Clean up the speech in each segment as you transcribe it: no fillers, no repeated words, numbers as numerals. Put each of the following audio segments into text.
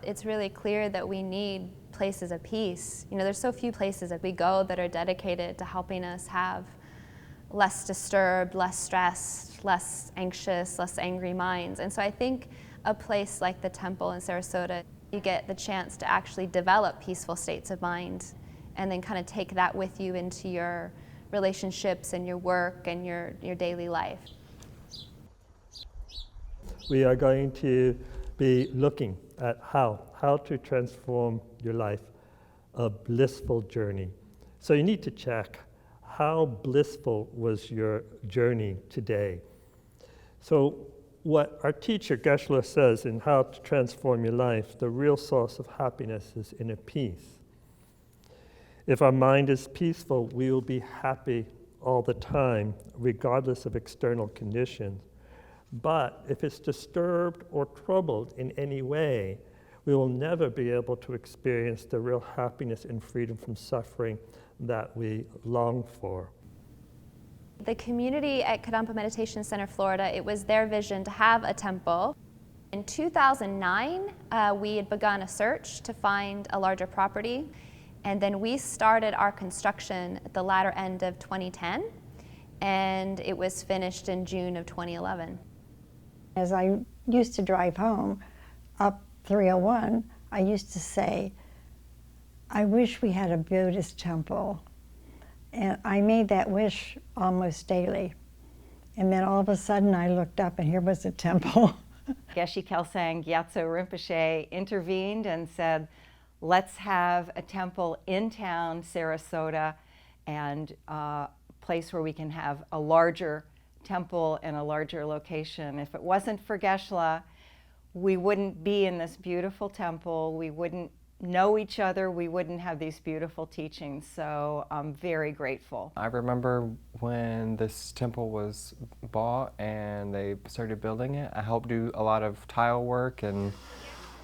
it's really clear that we need places of peace. You know, there's so few places that we go that are dedicated to helping us have less disturbed, less stressed, less anxious, less angry minds. And so I think a place like the temple in Sarasota, you get the chance to actually develop peaceful states of mind and then kind of take that with you into your relationships and your work and your daily life. We are going to be looking at how to transform your life, a blissful journey. So you need to check, how blissful was your journey today? So what our teacher Geshe-la says in How to Transform Your Life, the real source of happiness is inner peace. If our mind is peaceful, we will be happy all the time, regardless of external conditions. But if it's disturbed or troubled in any way, we will never be able to experience the real happiness and freedom from suffering that we long for. The community at Kadampa Meditation Center, Florida, it was their vision to have a temple. In 2009, we had begun a search to find a larger property, and then we started our construction at the latter end of 2010, and it was finished in June of 2011. As I used to drive home up 301, I used to say, I wish we had a Buddhist temple. And I made that wish almost daily. And then all of a sudden I looked up and here was a temple. Geshe Kelsang Gyatso Rinpoche intervened and said, let's have a temple in town, Sarasota, and a place where we can have a larger temple in a larger location. If it wasn't for Geshe-la, we wouldn't be in this beautiful temple, we wouldn't know each other, we wouldn't have these beautiful teachings, so I'm very grateful. I remember when this temple was bought and they started building it, I helped do a lot of tile work and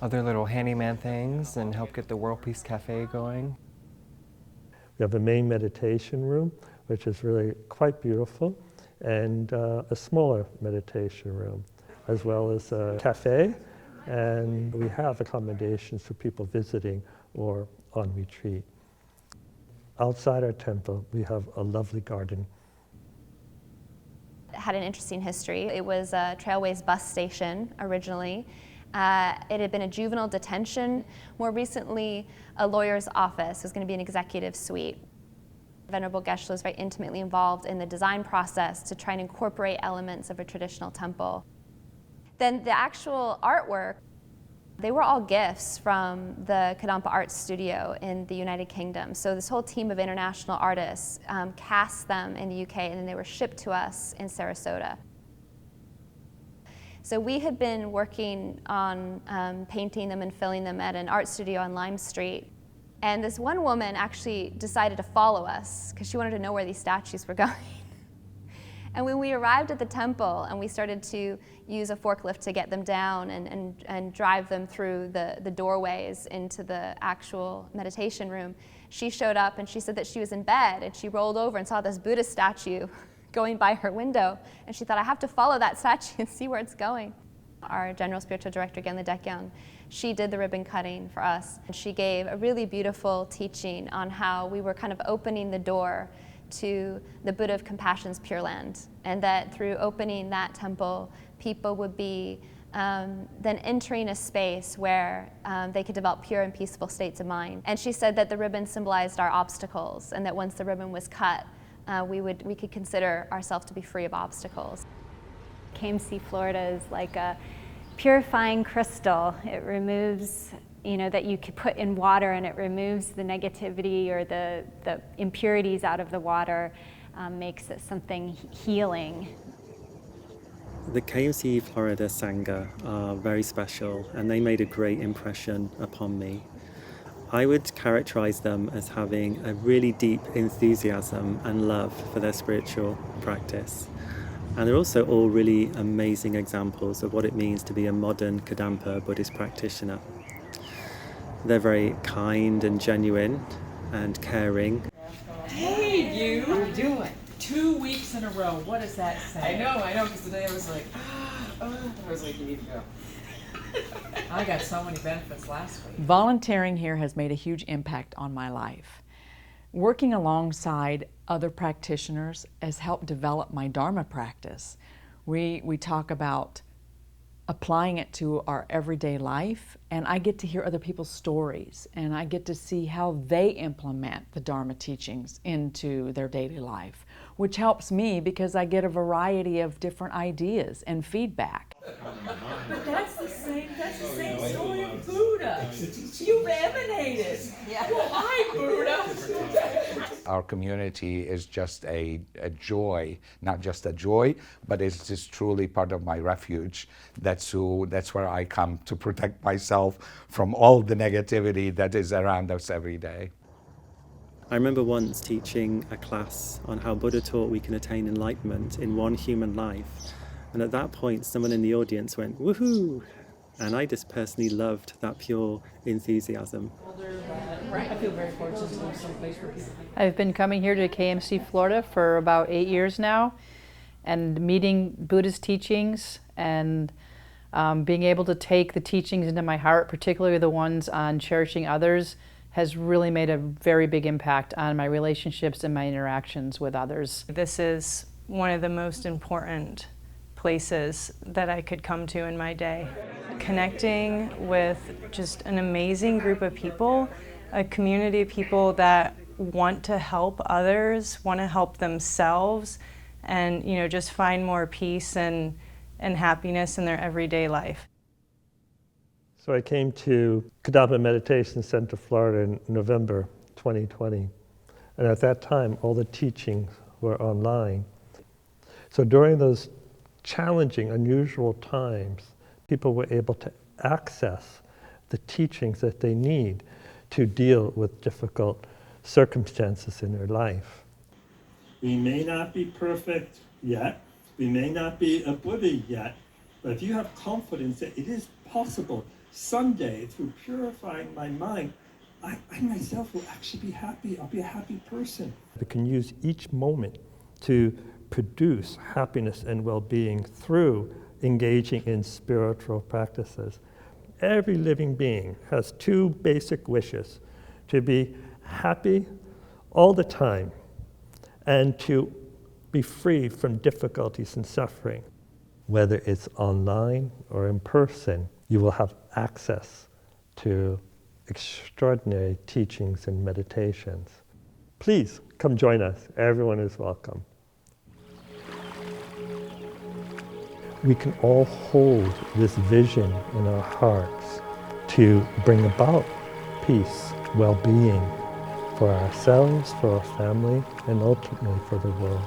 other little handyman things and helped get the World Peace Cafe going. We have a main meditation room, which is really quite beautiful, and a smaller meditation room, as well as a cafe, and we have accommodations for people visiting or on retreat. Outside our temple, we have a lovely garden. It had an interesting history. It was a Trailways bus station originally. It had been a juvenile detention. More recently, a lawyer's office. It was going to be an executive suite. Venerable Geshe-la was very intimately involved in the design process to try and incorporate elements of a traditional temple. Then the actual artwork, they were all gifts from the Kadampa Art Studio in the United Kingdom. So this whole team of international artists cast them in the UK, and then they were shipped to us in Sarasota. So we had been working on painting them and filling them at an art studio on Lime Street. And this one woman actually decided to follow us because she wanted to know where these statues were going. And when we arrived at the temple and we started to use a forklift to get them down and drive them through the doorways into the actual meditation room, she showed up and she said that she was in bed and she rolled over and saw this Buddhist statue going by her window. And she thought, I have to follow that statue and see where it's going. Our general spiritual director, Genla Dekyang, she did the ribbon cutting for us. And she gave a really beautiful teaching on how we were kind of opening the door to the Buddha of Compassion's Pure Land, and that through opening that temple, people would be then entering a space where they could develop pure and peaceful states of mind. And she said that the ribbon symbolized our obstacles, and that once the ribbon was cut, we could consider ourselves to be free of obstacles. KMC Florida is like a purifying crystal. It removes, that you could put in water and it removes the negativity or the impurities out of the water, makes it something healing. The KMC Florida Sangha are very special and they made a great impression upon me. I would characterize them as having a really deep enthusiasm and love for their spiritual practice. And they're also all really amazing examples of what it means to be a modern Kadampa Buddhist practitioner. They're very kind and genuine and caring. Hey, you! How are you doing? 2 weeks in a row. What does that say? I know, because today I was like, I was like, you need to go. I got so many benefits last week. Volunteering here has made a huge impact on my life. Working alongside other practitioners has helped develop my Dharma practice. We talk about applying it to our everyday life, and I get to hear other people's stories, and I get to see how they implement the Dharma teachings into their daily life, which helps me because I get a variety of different ideas and feedback. But that's the same story of Buddha. You've emanated. Yeah. Well, hi, Buddha. Our community is just a joy, not just a joy, but it's just truly part of my refuge. That's where I come to protect myself from all the negativity that is around us every day. I remember once teaching a class on how Buddha taught we can attain enlightenment in one human life. And at that point, someone in the audience went, woohoo! And I just personally loved that pure enthusiasm. I feel very fortunate to live someplace where people. I've been coming here to KMC Florida for about 8 years now, and meeting Buddha's teachings and being able to take the teachings into my heart, particularly the ones on cherishing others, has really made a very big impact on my relationships and my interactions with others. This is one of the most important places that I could come to in my day. Connecting with just an amazing group of people, a community of people that want to help others, want to help themselves, and just find more peace and happiness in their everyday life. So I came to Kadamba Meditation Center, Florida in November 2020. And at that time, all the teachings were online. So during those challenging, unusual times, people were able to access the teachings that they need to deal with difficult circumstances in their life. We may not be perfect yet, we may not be a Buddha yet, but if you have confidence that it is possible someday, through purifying my mind, I myself will actually be happy. I'll be a happy person. We can use each moment to produce happiness and well-being through engaging in spiritual practices. Every living being has two basic wishes: to be happy all the time and to be free from difficulties and suffering. Whether it's online or in person, you will have access to extraordinary teachings and meditations. Please come join us. Everyone is welcome. We can all hold this vision in our hearts to bring about peace, well-being for ourselves, for our family, and ultimately for the world.